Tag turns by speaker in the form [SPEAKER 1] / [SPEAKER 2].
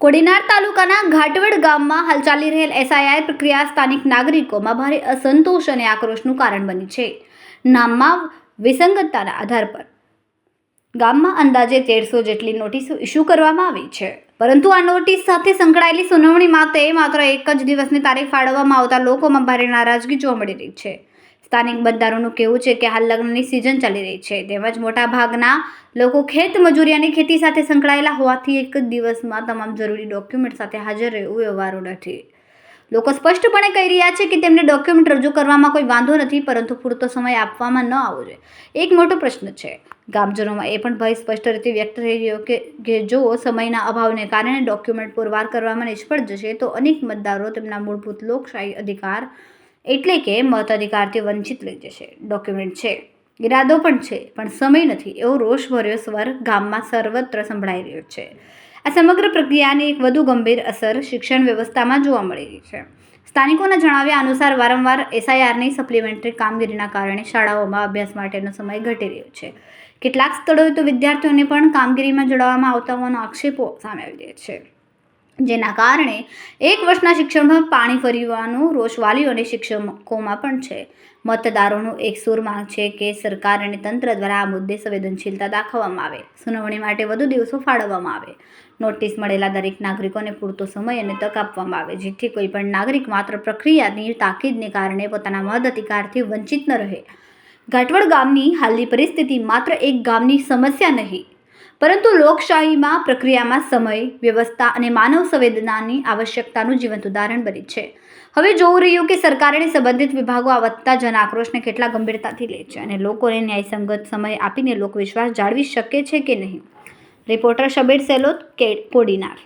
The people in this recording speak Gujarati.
[SPEAKER 1] કોડીનાર તાલુકાના ઘાટવડ ગામમાં હાલ ચાલી રહેલ એસઆઈઆર પ્રક્રિયા સ્થાનિક નાગરિકોમાં ભારે અસંતોષ અને આક્રોશનું કારણ બની છે. નામમાં વિસંગતતાના આધાર પર ગામમાં અંદાજે 1300 જેટલી નોટિસો ઇસ્યુ કરવામાં આવી છે, પરંતુ આ નોટિસ સાથે સંકળાયેલી સુનાવણી માત્ર એક જ દિવસની તારીખ ફાળવવામાં આવતા લોકોમાં ભારે નારાજગી જોવા મળી રહી છે. સ્થાનિક મતદારોનું કહેવું છે કે હાલ લગ્નની સિઝન ચાલી રહી છે, તેમજ મોટા ભાગના લોકો ખેત મજૂરી અને ખેતી સાથે સંકળાયેલા હોવાથી એક જ દિવસમાં તમામ જરૂરી ડોક્યુમેન્ટ સાથે હાજર રહેવું વ્યવહારુ નથી. લોકો સ્પષ્ટપણે કહી રહ્યા છે કે તેમને ડોક્યુમેન્ટ રજૂ કરવામાં કોઈ વાંધો નથી, પરંતુ પૂરતો સમય આપવામાં ન આવવો જોઈએ. એક મોટો પ્રશ્ન છે. ગામજનોમાં એ પણ ભય સ્પષ્ટ રીતે વ્યક્ત થઈ રહ્યો કે જો સમયના અભાવને કારણે ડોક્યુમેન્ટ પુરવાર કરવામાં નિષ્ફળ જશે તો અનેક મતદારો તેમના મૂળભૂત લોકશાહી અધિકાર એટલે કે મતાધિકારથી વંચિત રહી જશે. ડોક્યુમેન્ટ છે, ઇરાદો પણ છે, પણ સમય નથી, એવો રોષભર્યો સ્વર ગામમાં સર્વત્ર સંભળાઈ રહ્યો છે. આ સમગ્ર પ્રક્રિયાની એક વધુ ગંભીર અસર શિક્ષણ વ્યવસ્થામાં જોવા મળી રહી છે. સ્થાનિકોના જણાવ્યા અનુસાર વારંવાર એસઆઈઆરની સપ્લિમેન્ટરી કામગીરીના કારણે શાળાઓમાં અભ્યાસ માટેનો સમય ઘટી રહ્યો છે. કેટલાક સ્થળોએ તો વિદ્યાર્થીઓને પણ કામગીરીમાં જોડવામાં આવતા હોવાના આક્ષેપો સામે આવી રહ્યા છે, જેના કારણે એક વર્ષના શિક્ષણમાં પાણી ફરવાનો રોષ વાલીઓ અને શિક્ષકોમાં પણ છે. મતદારોનું એક સૂર માંગ છે કે સરકાર અને તંત્ર દ્વારા આ મુદ્દે સંવેદનશીલતા દાખવવામાં આવે, સુનાવણી માટે વધુ દિવસો ફાળવવામાં આવે, નોટિસ મળેલા દરેક નાગરિકોને પૂરતો સમય અને તક આપવામાં આવે, જેથી કોઈ પણ નાગરિક માત્ર પ્રક્રિયાની તાકીદને કારણે પોતાના મતાધિકારથી વંચિત ન રહે. ઘાટવડ ગામની હાલની પરિસ્થિતિ માત્ર એક ગામની સમસ્યા નહીં, પરંતુ લોકશાહીમાં પ્રક્રિયામાં સમય, વ્યવસ્થા અને માનવ સંવેદનાની આવશ્યકતાનું જીવંત ઉદાહરણ બની છે. હવે જોવું રહ્યું કે સરકાર અને સંબંધિત વિભાગો આ વધતા જન આક્રોશને કેટલા ગંભીરતાથી લે છે અને લોકોને ન્યાયસંગત સમય આપીને લોકવિશ્વાસ જાળવી શકે છે કે નહીં. રિપોર્ટર શબીર સેલોત, કોડીનાર.